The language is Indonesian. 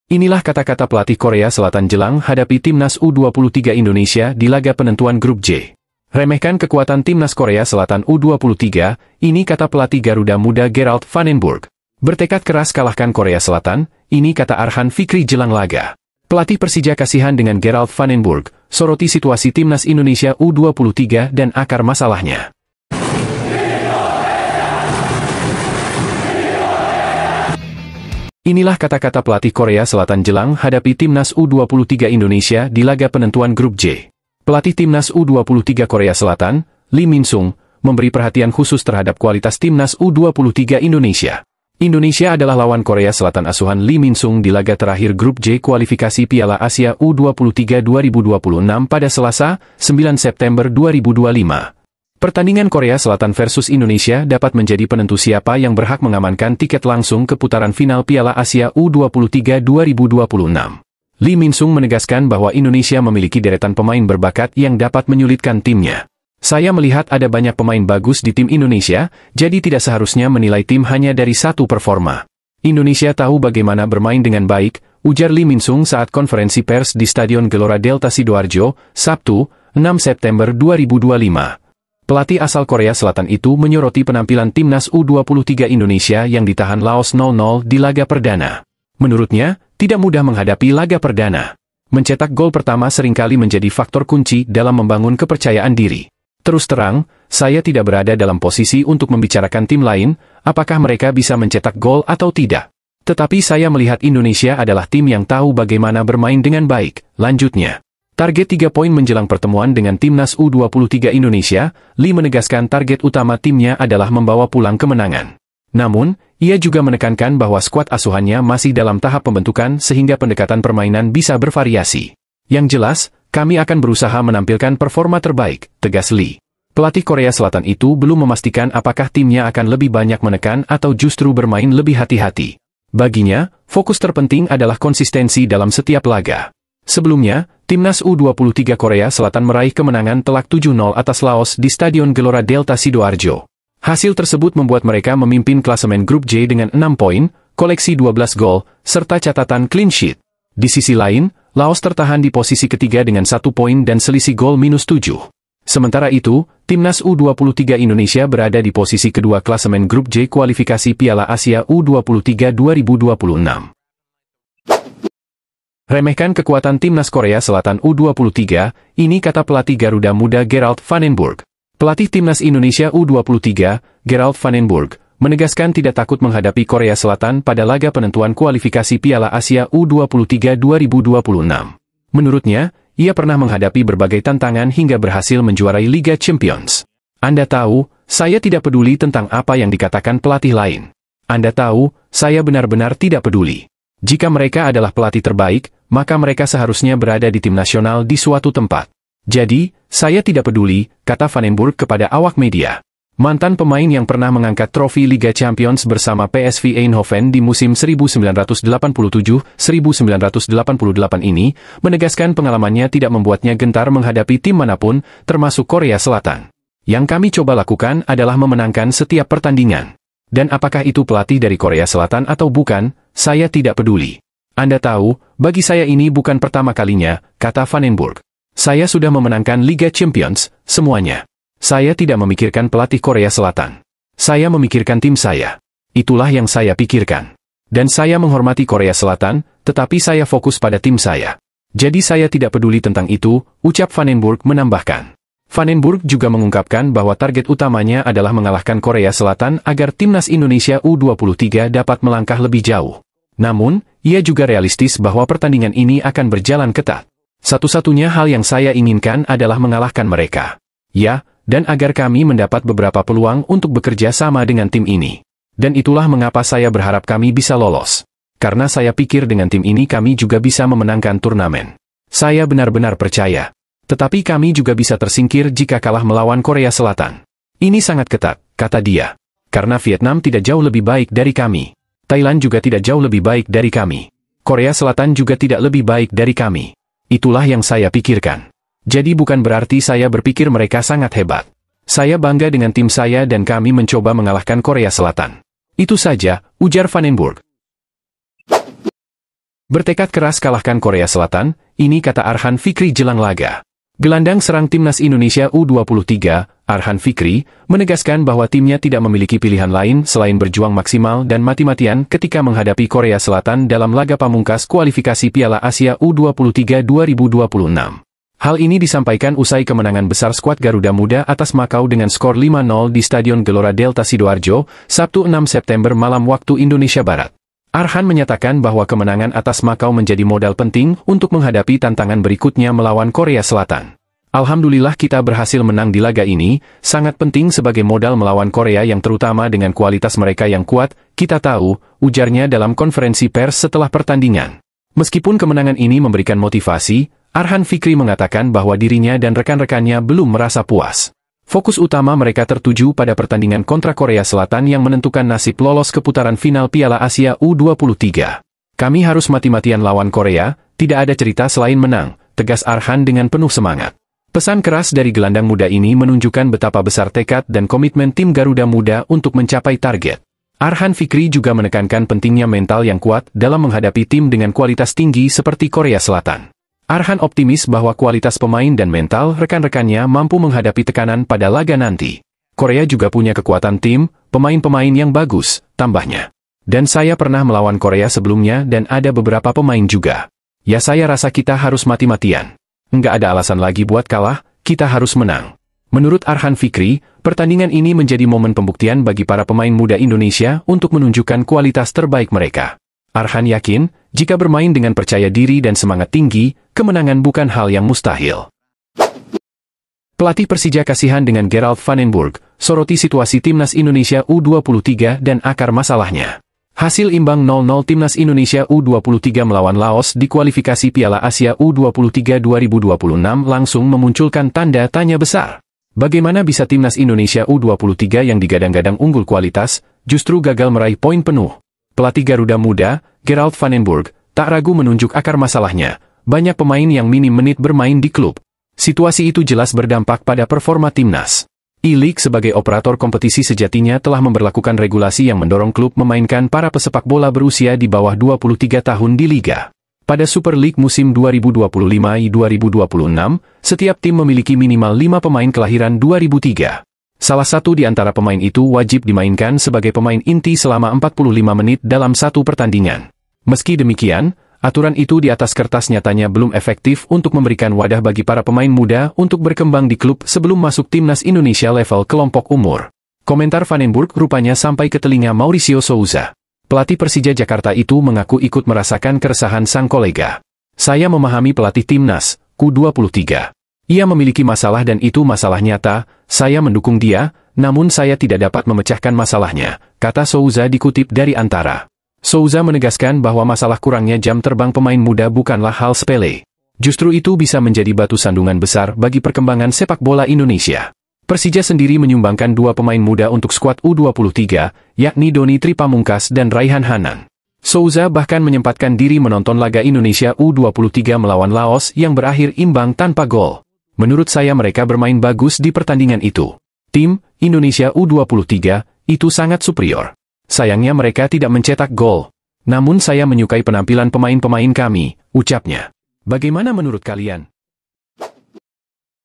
Inilah kata-kata pelatih Korea Selatan jelang hadapi timnas U23 Indonesia di laga penentuan grup J. Remehkan kekuatan timnas Korea Selatan U23, ini kata pelatih Garuda Muda Gerald Vandenburg. Bertekad keras kalahkan Korea Selatan, ini kata Arhan Fikri jelang laga. Pelatih Persija kasihan dengan Gerald Vandenburg, soroti situasi timnas Indonesia U23 dan akar masalahnya. Inilah kata-kata pelatih Korea Selatan jelang hadapi timnas U23 Indonesia di laga penentuan grup J. Pelatih timnas U23 Korea Selatan, Lee Min-sung, memberi perhatian khusus terhadap kualitas timnas U23 Indonesia. Indonesia adalah lawan Korea Selatan asuhan Lee Min-sung di laga terakhir grup J kualifikasi Piala Asia U23 2026 pada Selasa, 9 September 2025. Pertandingan Korea Selatan versus Indonesia dapat menjadi penentu siapa yang berhak mengamankan tiket langsung ke putaran final Piala Asia U23 2026. Lee Min-sung menegaskan bahwa Indonesia memiliki deretan pemain berbakat yang dapat menyulitkan timnya. Saya melihat ada banyak pemain bagus di tim Indonesia, jadi tidak seharusnya menilai tim hanya dari satu performa. Indonesia tahu bagaimana bermain dengan baik, ujar Lee Min-sung saat konferensi pers di Stadion Gelora Delta Sidoarjo, Sabtu, 6 September 2025. Pelatih asal Korea Selatan itu menyoroti penampilan timnas U23 Indonesia yang ditahan Laos 0-0 di laga perdana. Menurutnya, tidak mudah menghadapi laga perdana. Mencetak gol pertama seringkali menjadi faktor kunci dalam membangun kepercayaan diri. Terus terang, saya tidak berada dalam posisi untuk membicarakan tim lain, apakah mereka bisa mencetak gol atau tidak. Tetapi saya melihat Indonesia adalah tim yang tahu bagaimana bermain dengan baik, lanjutnya. Target 3 poin menjelang pertemuan dengan timnas U23 Indonesia, Lee menegaskan target utama timnya adalah membawa pulang kemenangan. Namun, ia juga menekankan bahwa skuad asuhannya masih dalam tahap pembentukan sehingga pendekatan permainan bisa bervariasi. Yang jelas, kami akan berusaha menampilkan performa terbaik, tegas Lee. Pelatih Korea Selatan itu belum memastikan apakah timnya akan lebih banyak menekan atau justru bermain lebih hati-hati. Baginya, fokus terpenting adalah konsistensi dalam setiap laga. Sebelumnya, timnas U23 Korea Selatan meraih kemenangan telak 7-0 atas Laos di Stadion Gelora Delta Sidoarjo. Hasil tersebut membuat mereka memimpin klasemen grup J dengan 6 poin, koleksi 12 gol, serta catatan clean sheet. Di sisi lain, Laos tertahan di posisi ketiga dengan 1 poin dan selisih gol -7. Sementara itu, timnas U23 Indonesia berada di posisi kedua klasemen grup J kualifikasi Piala Asia U23 2026. Remehkan kekuatan timnas Korea Selatan U23, ini kata pelatih Garuda Muda Gerald Vandenburg. Pelatih timnas Indonesia U23, Gerald Vandenburg, menegaskan tidak takut menghadapi Korea Selatan pada laga penentuan kualifikasi Piala Asia U23 2026. Menurutnya, ia pernah menghadapi berbagai tantangan hingga berhasil menjuarai Liga Champions. Anda tahu, saya tidak peduli tentang apa yang dikatakan pelatih lain. Anda tahu, saya benar-benar tidak peduli. Jika mereka adalah pelatih terbaik, maka mereka seharusnya berada di tim nasional di suatu tempat. Jadi, saya tidak peduli, kata Vandenburg kepada awak media. Mantan pemain yang pernah mengangkat trofi Liga Champions bersama PSV Eindhoven di musim 1987-1988 ini, menegaskan pengalamannya tidak membuatnya gentar menghadapi tim manapun, termasuk Korea Selatan. Yang kami coba lakukan adalah memenangkan setiap pertandingan. Dan apakah itu pelatih dari Korea Selatan atau bukan, saya tidak peduli. Anda tahu, bagi saya ini bukan pertama kalinya, kata Vandenburg. Saya sudah memenangkan Liga Champions, semuanya. Saya tidak memikirkan pelatih Korea Selatan. Saya memikirkan tim saya. Itulah yang saya pikirkan. Dan saya menghormati Korea Selatan, tetapi saya fokus pada tim saya. Jadi saya tidak peduli tentang itu, ucap Vandenburg menambahkan. Vandenburg juga mengungkapkan bahwa target utamanya adalah mengalahkan Korea Selatan agar timnas Indonesia U23 dapat melangkah lebih jauh. Namun, ia juga realistis bahwa pertandingan ini akan berjalan ketat. Satu-satunya hal yang saya inginkan adalah mengalahkan mereka. Ya, dan agar kami mendapat beberapa peluang untuk bekerja sama dengan tim ini. Dan itulah mengapa saya berharap kami bisa lolos. Karena saya pikir dengan tim ini kami juga bisa memenangkan turnamen. Saya benar-benar percaya. Tetapi kami juga bisa tersingkir jika kalah melawan Korea Selatan. Ini sangat ketat, kata dia. Karena Vietnam tidak jauh lebih baik dari kami. Thailand juga tidak jauh lebih baik dari kami. Korea Selatan juga tidak lebih baik dari kami. Itulah yang saya pikirkan. Jadi bukan berarti saya berpikir mereka sangat hebat. Saya bangga dengan tim saya dan kami mencoba mengalahkan Korea Selatan. Itu saja, ujar Vandenburg. Bertekad keras kalahkan Korea Selatan, ini kata Arhan Fikri jelang laga. Gelandang serang timnas Indonesia U23, Arhan Fikri, menegaskan bahwa timnya tidak memiliki pilihan lain selain berjuang maksimal dan mati-matian ketika menghadapi Korea Selatan dalam laga pamungkas kualifikasi Piala Asia U23 2026. Hal ini disampaikan usai kemenangan besar skuad Garuda Muda atas Makau dengan skor 5-0 di Stadion Gelora Delta Sidoarjo, Sabtu 6 September malam waktu Indonesia Barat. Arhan menyatakan bahwa kemenangan atas Makau menjadi modal penting untuk menghadapi tantangan berikutnya melawan Korea Selatan. Alhamdulillah kita berhasil menang di laga ini, sangat penting sebagai modal melawan Korea yang terutama dengan kualitas mereka yang kuat, kita tahu, ujarnya dalam konferensi pers setelah pertandingan. Meskipun kemenangan ini memberikan motivasi, Arhan Fikri mengatakan bahwa dirinya dan rekan-rekannya belum merasa puas. Fokus utama mereka tertuju pada pertandingan kontra Korea Selatan yang menentukan nasib lolos ke putaran final Piala Asia U23. Kami harus mati-matian lawan Korea, tidak ada cerita selain menang, tegas Arhan dengan penuh semangat. Pesan keras dari gelandang muda ini menunjukkan betapa besar tekad dan komitmen tim Garuda Muda untuk mencapai target. Arhan Fikri juga menekankan pentingnya mental yang kuat dalam menghadapi tim dengan kualitas tinggi seperti Korea Selatan. Arhan optimis bahwa kualitas pemain dan mental rekan-rekannya mampu menghadapi tekanan pada laga nanti. Korea juga punya kekuatan tim, pemain-pemain yang bagus, tambahnya. Dan saya pernah melawan Korea sebelumnya dan ada beberapa pemain juga. Ya saya rasa kita harus mati-matian. Nggak ada alasan lagi buat kalah, kita harus menang. Menurut Arhan Fikri, pertandingan ini menjadi momen pembuktian bagi para pemain muda Indonesia untuk menunjukkan kualitas terbaik mereka. Arhan yakin, jika bermain dengan percaya diri dan semangat tinggi, kemenangan bukan hal yang mustahil. Pelatih Persija kasihan dengan Gerald Vandenburg, soroti situasi timnas Indonesia U23 dan akar masalahnya. Hasil imbang 0-0 timnas Indonesia U23 melawan Laos di kualifikasi Piala Asia U23 2026 langsung memunculkan tanda tanya besar. Bagaimana bisa timnas Indonesia U23 yang digadang-gadang unggul kualitas, justru gagal meraih poin penuh? Pelatih Garuda Muda, Gerald Vandenburg, tak ragu menunjuk akar masalahnya. Banyak pemain yang minim menit bermain di klub. Situasi itu jelas berdampak pada performa timnas. E-League sebagai operator kompetisi sejatinya telah memberlakukan regulasi yang mendorong klub memainkan para pesepak bola berusia di bawah 23 tahun di liga. Pada Super League musim 2025-2026, setiap tim memiliki minimal 5 pemain kelahiran 2003. Salah satu di antara pemain itu wajib dimainkan sebagai pemain inti selama 45 menit dalam satu pertandingan. Meski demikian, aturan itu di atas kertas nyatanya belum efektif untuk memberikan wadah bagi para pemain muda untuk berkembang di klub sebelum masuk timnas Indonesia level kelompok umur. Komentar Vandenburg rupanya sampai ke telinga Mauricio Souza. Pelatih Persija Jakarta itu mengaku ikut merasakan keresahan sang kolega. Saya memahami pelatih timnas, U23. Ia memiliki masalah dan itu masalah nyata, saya mendukung dia, namun saya tidak dapat memecahkan masalahnya, kata Souza dikutip dari Antara. Souza menegaskan bahwa masalah kurangnya jam terbang pemain muda bukanlah hal sepele. Justru itu bisa menjadi batu sandungan besar bagi perkembangan sepak bola Indonesia. Persija sendiri menyumbangkan 2 pemain muda untuk skuad U23, yakni Doni Tripamungkas dan Raihan Hanan. Souza bahkan menyempatkan diri menonton laga Indonesia U23 melawan Laos yang berakhir imbang tanpa gol. Menurut saya mereka bermain bagus di pertandingan itu. Tim Indonesia U23 itu sangat superior. Sayangnya mereka tidak mencetak gol. Namun saya menyukai penampilan pemain-pemain kami, ucapnya. Bagaimana menurut kalian?